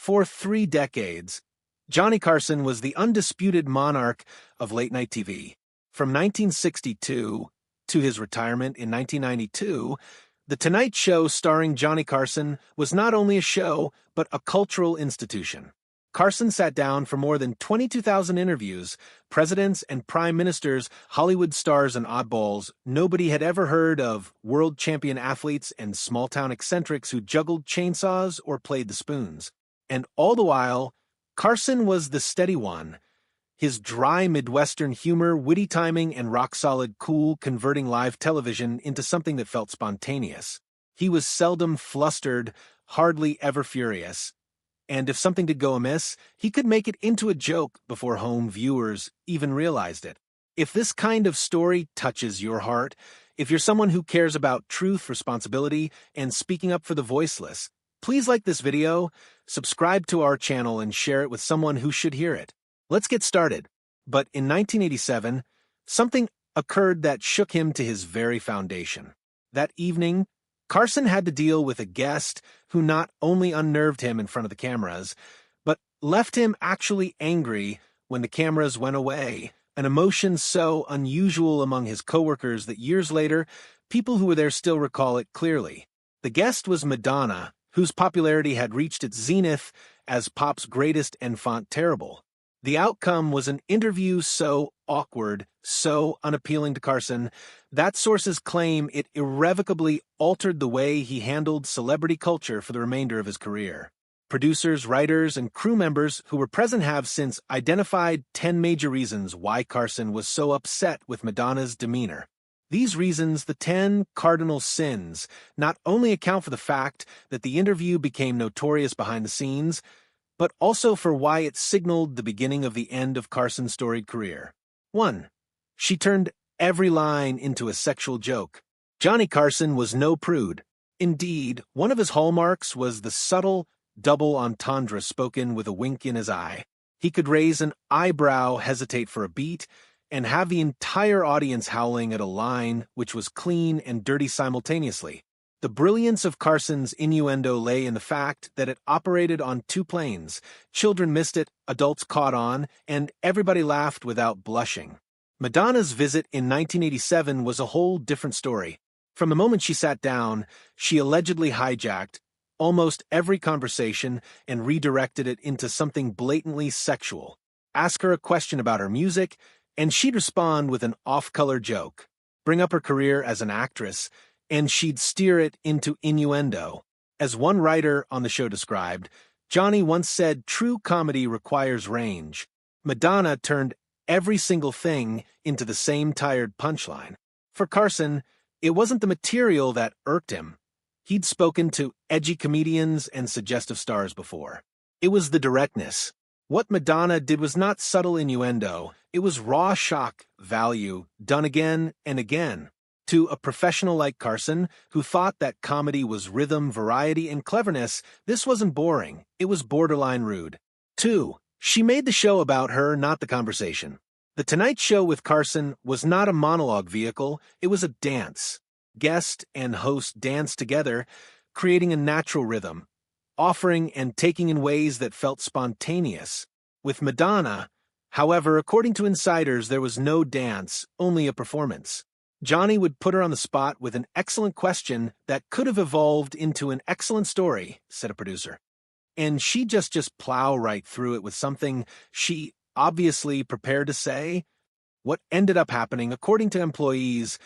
For 3 decades, Johnny Carson was the undisputed monarch of late-night TV. From 1962 to his retirement in 1992, The Tonight Show starring Johnny Carson was not only a show, but a cultural institution. Carson sat down for more than 22,000 interviews, presidents and prime ministers, Hollywood stars and oddballs nobody had ever heard of, world champion athletes and small-town eccentrics who juggled chainsaws or played the spoons. And all the while, Carson was the steady one. His dry Midwestern humor, witty timing, and rock-solid cool converting live television into something that felt spontaneous. He was seldom flustered, hardly ever furious. And if something did go amiss, he could make it into a joke before home viewers even realized it. If this kind of story touches your heart, if you're someone who cares about truth, responsibility, and speaking up for the voiceless, please like this video, subscribe to our channel, and share it with someone who should hear it. Let's get started. But in 1987, something occurred that shook him to his very foundation. That evening, Carson had to deal with a guest who not only unnerved him in front of the cameras, but left him actually angry when the cameras went away, an emotion so unusual among his coworkers that years later, people who were there still recall it clearly. The guest was Madonna, whose popularity had reached its zenith as pop's greatest enfant terrible. The outcome was an interview so awkward, so unappealing to Carson, that sources claim it irrevocably altered the way he handled celebrity culture for the remainder of his career. Producers, writers, and crew members who were present have since identified 10 major reasons why Carson was so upset with Madonna's demeanor. These reasons, the 10 cardinal sins, not only account for the fact that the interview became notorious behind the scenes, but also for why it signaled the beginning of the end of Carson's storied career. 1. She turned every line into a sexual joke. Johnny Carson was no prude. Indeed, one of his hallmarks was the subtle double entendre spoken with a wink in his eye. He could raise an eyebrow, hesitate for a beat, and have the entire audience howling at a line which was clean and dirty simultaneously. The brilliance of Carson's innuendo lay in the fact that it operated on 2 planes. Children missed it, adults caught on, and everybody laughed without blushing. Madonna's visit in 1987 was a whole different story. From the moment she sat down, she allegedly hijacked almost every conversation and redirected it into something blatantly sexual. Ask her a question about her music, and she'd respond with an off-color joke. Bring up her career as an actress, and she'd steer it into innuendo. As one writer on the show described, Johnny once said, "True comedy requires range." Madonna turned every single thing into the same tired punchline. For Carson, it wasn't the material that irked him. He'd spoken to edgy comedians and suggestive stars before. It was the directness. What Madonna did was not subtle innuendo. It was raw shock value, done again and again. To a professional like Carson, who thought that comedy was rhythm, variety, and cleverness, this wasn't boring. It was borderline rude. 2. She made the show about her, not the conversation. The Tonight Show with Carson was not a monologue vehicle, it was a dance. Guest and host danced together, creating a natural rhythm, offering and taking in ways that felt spontaneous. With Madonna, however, according to insiders, there was no dance, only a performance. Johnny would put her on the spot with an excellent question that could have evolved into an excellent story, said a producer. And she'd just plow right through it with something she obviously prepared to say. What ended up happening, according to employees,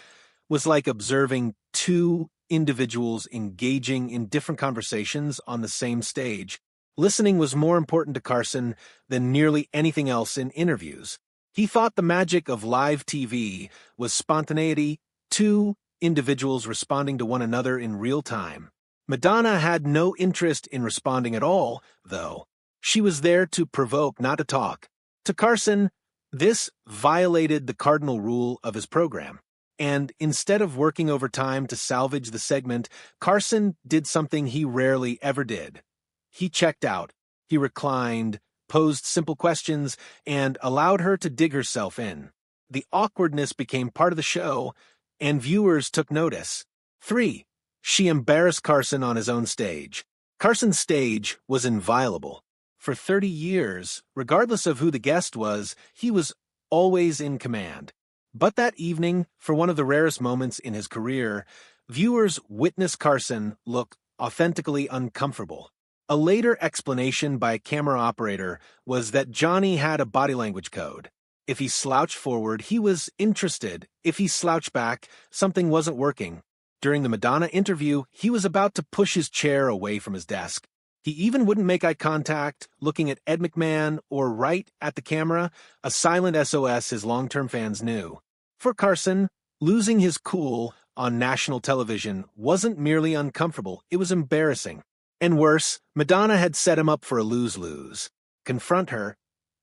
was like observing 2 individuals engaging in different conversations on the same stage. Listening was more important to Carson than nearly anything else in interviews. He thought the magic of live TV was spontaneity, 2 individuals responding to one another in real time. Madonna had no interest in responding at all, though. She was there to provoke, not to talk. To Carson, this violated the cardinal rule of his program. And instead of working overtime to salvage the segment, Carson did something he rarely ever did. He checked out. He reclined, posed simple questions, and allowed her to dig herself in. The awkwardness became part of the show, and viewers took notice. 3. She embarrassed Carson on his own stage. Carson's stage was inviolable. For 30 years, regardless of who the guest was, he was always in command. But that evening, for one of the rarest moments in his career, viewers witnessed Carson look authentically uncomfortable. A later explanation by a camera operator was that Johnny had a body language code. If he slouched forward, he was interested. If he slouched back, something wasn't working. During the Madonna interview, he was about to push his chair away from his desk. He even wouldn't make eye contact, looking at Ed McMahon or right at the camera, a silent SOS his long-term fans knew. For Carson, losing his cool on national television wasn't merely uncomfortable, it was embarrassing. And worse, Madonna had set him up for a lose-lose. Confront her,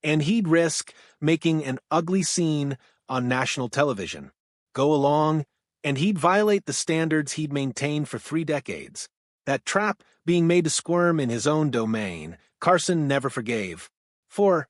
and he'd risk making an ugly scene on national television. Go along, and he'd violate the standards he'd maintained for 3 decades. That trap being made to squirm in his own domain, Carson never forgave. For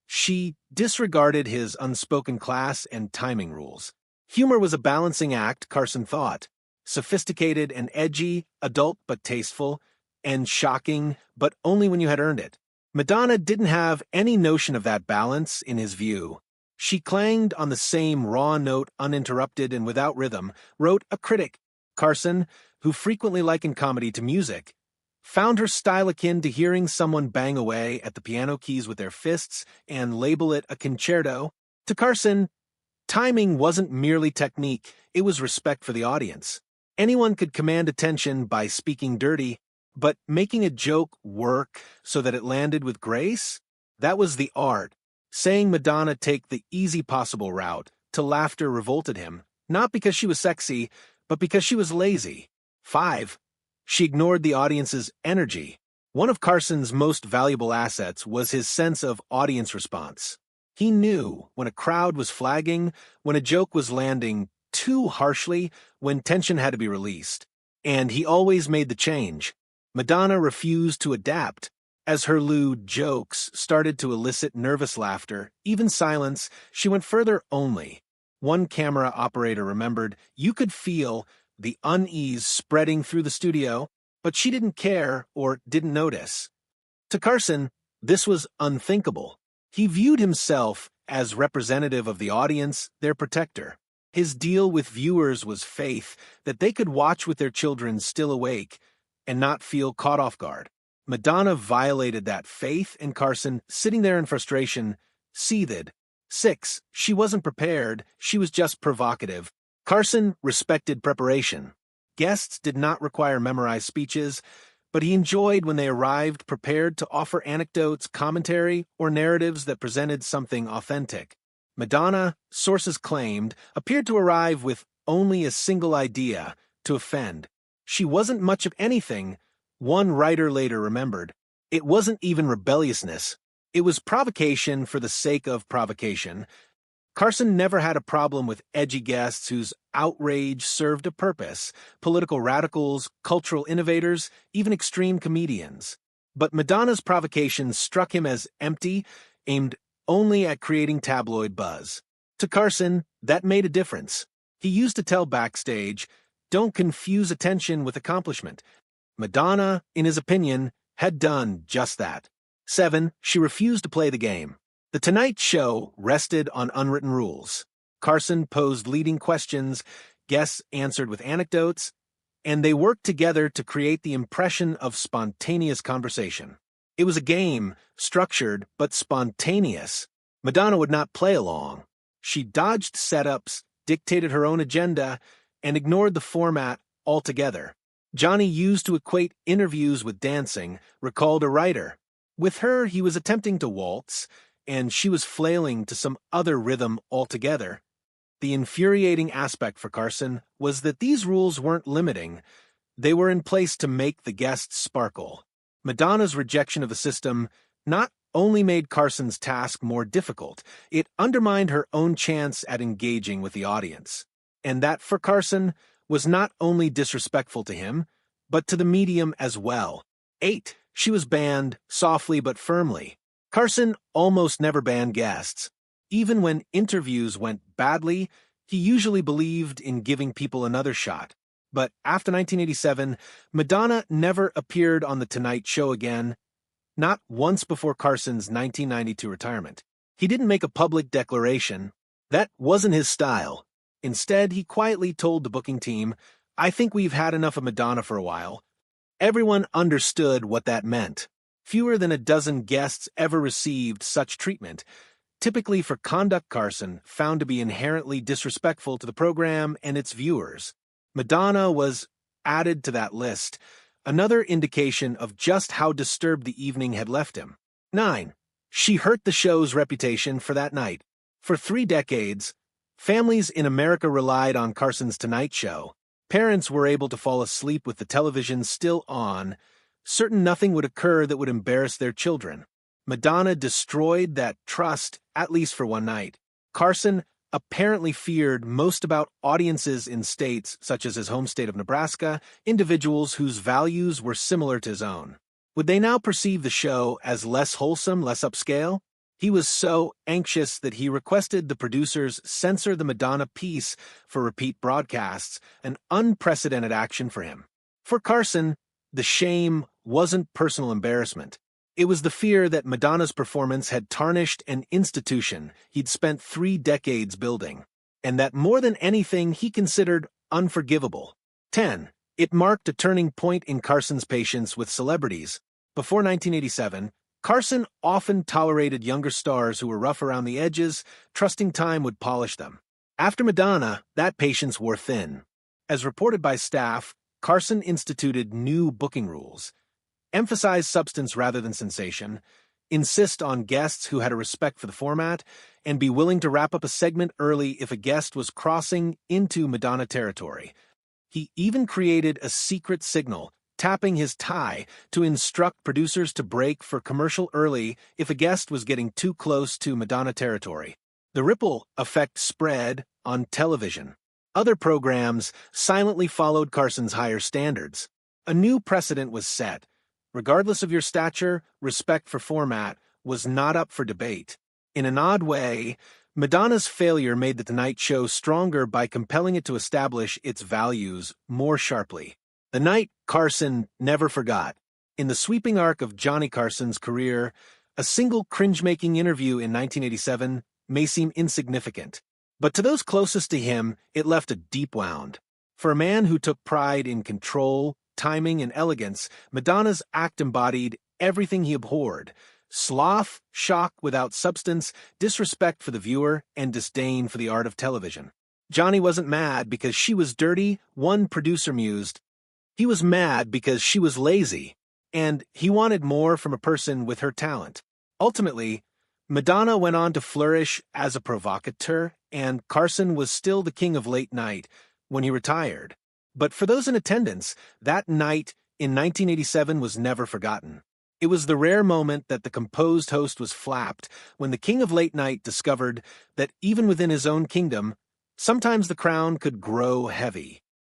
she disregarded his unspoken class and timing rules. Humor was a balancing act, Carson thought. Sophisticated and edgy, adult but tasteful, and shocking, but only when you had earned it. Madonna didn't have any notion of that balance in his view. She clanged on the same raw note, uninterrupted and without rhythm, wrote a critic. Carson, who frequently likened comedy to music, found her style akin to hearing someone bang away at the piano keys with their fists and label it a concerto. To Carson, timing wasn't merely technique, it was respect for the audience. Anyone could command attention by speaking dirty, but making a joke work so that it landed with grace? That was the art. Saying Madonna take the easy possible route to laughter revolted him, not because she was sexy, but because she was lazy. 5. She ignored the audience's energy. One of Carson's most valuable assets was his sense of audience response. He knew when a crowd was flagging, when a joke was landing too harshly, when tension had to be released. And he always made the change. Madonna refused to adapt. As her lewd jokes started to elicit nervous laughter, even silence, she went further only. One camera operator remembered, you could feel the unease spreading through the studio, but she didn't care or didn't notice. To Carson, this was unthinkable. He viewed himself as representative of the audience, their protector. His deal with viewers was faith that they could watch with their children still awake and not feel caught off guard. Madonna violated that faith, and Carson, sitting there in frustration, seethed. 6. She wasn't prepared, she was just provocative. Carson respected preparation. Guests did not require memorized speeches, but he enjoyed when they arrived prepared to offer anecdotes, commentary, or narratives that presented something authentic. Madonna, sources claimed, appeared to arrive with only a single idea, to offend. She wasn't much of anything, one writer later remembered. It wasn't even rebelliousness. It was provocation for the sake of provocation. Carson never had a problem with edgy guests whose outrage served a purpose, political radicals, cultural innovators, even extreme comedians. But Madonna's provocation struck him as empty, aimed only at creating tabloid buzz. To Carson, that made a difference. He used to tell backstage, don't confuse attention with accomplishment. Madonna, in his opinion, had done just that. 7. She refused to play the game. The Tonight Show rested on unwritten rules. Carson posed leading questions, guests answered with anecdotes, and they worked together to create the impression of spontaneous conversation. It was a game, structured but spontaneous. Madonna would not play along. She dodged setups, dictated her own agenda, and ignored the format altogether. Johnny used to equate interviews with dancing, recalled a writer. With her, he was attempting to waltz, and she was flailing to some other rhythm altogether. The infuriating aspect for Carson was that these rules weren't limiting. They were in place to make the guests sparkle. Madonna's rejection of the system not only made Carson's task more difficult, it undermined her own chance at engaging with the audience. And that, for Carson, was not only disrespectful to him, but to the medium as well. 8. She was banned, softly but firmly. Carson almost never banned guests. Even when interviews went badly, he usually believed in giving people another shot. But after 1987, Madonna never appeared on The Tonight Show again, not once before Carson's 1992 retirement. He didn't make a public declaration. That wasn't his style. Instead, he quietly told the booking team, "I think we've had enough of Madonna for a while." Everyone understood what that meant. Fewer than a dozen guests ever received such treatment, typically for conduct Carson found to be inherently disrespectful to the program and its viewers. Madonna was added to that list, another indication of just how disturbed the evening had left him. 9. She hurt the show's reputation for that night. For 3 decades, families in America relied on Carson's Tonight Show. Parents were able to fall asleep with the television still on, certain nothing would occur that would embarrass their children. Madonna destroyed that trust, at least for one night. Carson apparently feared most about audiences in states such as his home state of Nebraska, individuals whose values were similar to his own. Would they now perceive the show as less wholesome, less upscale? He was so anxious that he requested the producers censor the Madonna piece for repeat broadcasts, an unprecedented action for him. For Carson, the shame wasn't personal embarrassment. It was the fear that Madonna's performance had tarnished an institution he'd spent 3 decades building, and that more than anything he considered unforgivable. 10. It marked a turning point in Carson's patience with celebrities. Before 1987, Carson often tolerated younger stars who were rough around the edges, trusting time would polish them. After Madonna, that patience wore thin. As reported by staff, Carson instituted new booking rules. Emphasize substance rather than sensation, insist on guests who had a respect for the format, and be willing to wrap up a segment early if a guest was crossing into Madonna territory. He even created a secret signal, tapping his tie, to instruct producers to break for commercial early if a guest was getting too close to Madonna territory. The ripple effect spread on television. Other programs silently followed Carson's higher standards. A new precedent was set. Regardless of your stature, respect for format was not up for debate. In an odd way, Madonna's failure made The Tonight Show stronger by compelling it to establish its values more sharply. The night Carson never forgot. In the sweeping arc of Johnny Carson's career, a single cringe-making interview in 1987 may seem insignificant, but to those closest to him, it left a deep wound. For a man who took pride in control, timing, and elegance, Madonna's act embodied everything he abhorred: sloth, shock without substance, disrespect for the viewer, and disdain for the art of television. Johnny wasn't mad because she was dirty, one producer mused. He was mad because she was lazy, and he wanted more from a person with her talent. Ultimately, Madonna went on to flourish as a provocateur, and Carson was still the king of late night when he retired. But for those in attendance, that night in 1987 was never forgotten. It was the rare moment that the composed host was flapped when the king of late night discovered that even within his own kingdom, sometimes the crown could grow heavy.